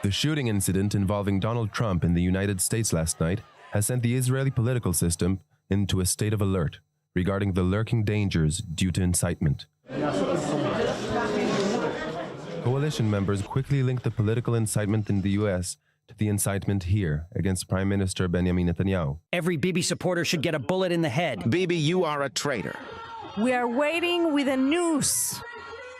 The shooting incident involving Donald Trump in the United States last night has sent the Israeli political system into a state of alert regarding the lurking dangers due to incitement. Coalition members quickly linked the political incitement in the U.S. to the incitement here against Prime Minister Benjamin Netanyahu. Every Bibi supporter should get a bullet in the head. Bibi, you are a traitor. We are waiting with a noose.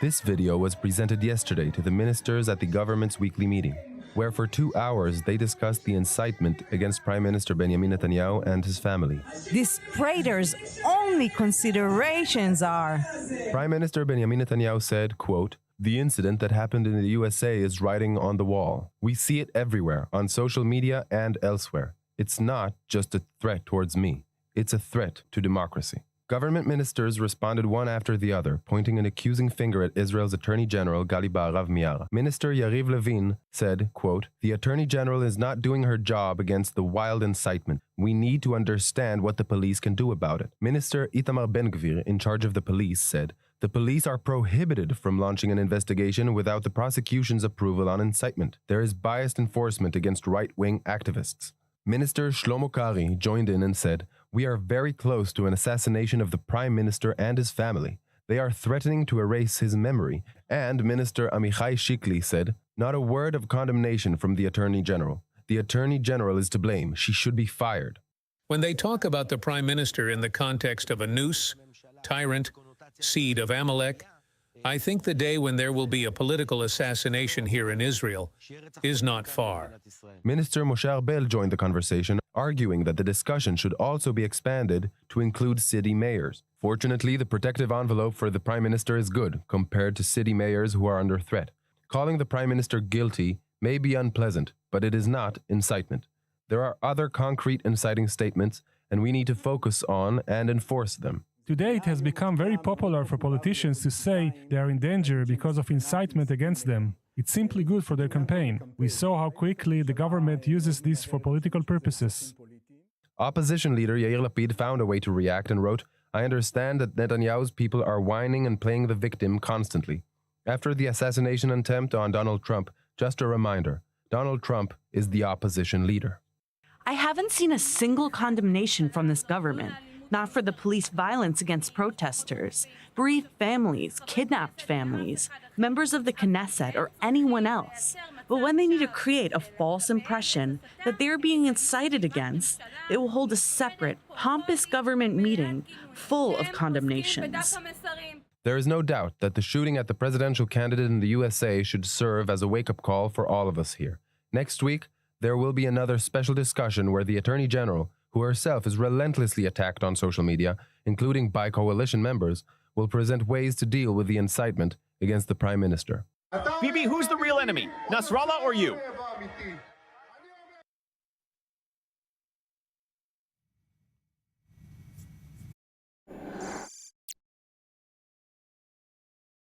This video was presented yesterday to the ministers at the government's weekly meeting, where for 2 hours they discussed the incitement against Prime Minister Benjamin Netanyahu and his family. These traitors' only considerations are... Prime Minister Benjamin Netanyahu said, quote, "The incident that happened in the USA is writing on the wall. We see it everywhere, on social media and elsewhere. It's not just a threat towards me. It's a threat to democracy." Government ministers responded one after the other, pointing an accusing finger at Israel's Attorney General Gali Baharav Miara. Minister Yariv Levin said, quote, "The Attorney General is not doing her job against the wild incitement. We need to understand what the police can do about it." Minister Itamar Ben-Gvir, in charge of the police, said, "The police are prohibited from launching an investigation without the prosecution's approval on incitement. There is biased enforcement against right-wing activists." Minister Shlomo Kari joined in and said, "We are very close to an assassination of the Prime Minister and his family. They are threatening to erase his memory." And Minister Amichai Shikli said, "Not a word of condemnation from the Attorney General. The Attorney General is to blame. She should be fired." When they talk about the Prime Minister in the context of a noose, tyrant, seed of Amalek, I think the day when there will be a political assassination here in Israel is not far. Minister Moshe Arbel joined the conversation, arguing that the discussion should also be expanded to include city mayors. Fortunately, the protective envelope for the Prime Minister is good compared to city mayors who are under threat. Calling the Prime Minister guilty may be unpleasant, but it is not incitement. There are other concrete inciting statements, and we need to focus on and enforce them. Today, it has become very popular for politicians to say they are in danger because of incitement against them. It's simply good for their campaign. We saw how quickly the government uses this for political purposes. Opposition leader Yair Lapid found a way to react and wrote, "I understand that Netanyahu's people are whining and playing the victim constantly." After the assassination attempt on Donald Trump, just a reminder, Donald Trump is the opposition leader. I haven't seen a single condemnation from this government. Not for the police violence against protesters, bereaved families, kidnapped families, members of the Knesset, or anyone else. But when they need to create a false impression that they are being incited against, they will hold a separate, pompous government meeting full of condemnations. There is no doubt that the shooting at the presidential candidate in the USA should serve as a wake-up call for all of us here. Next week, there will be another special discussion where the Attorney General, who herself is relentlessly attacked on social media, including by coalition members, will present ways to deal with the incitement against the Prime Minister. Bibi, who's the real enemy? Nasrallah or you?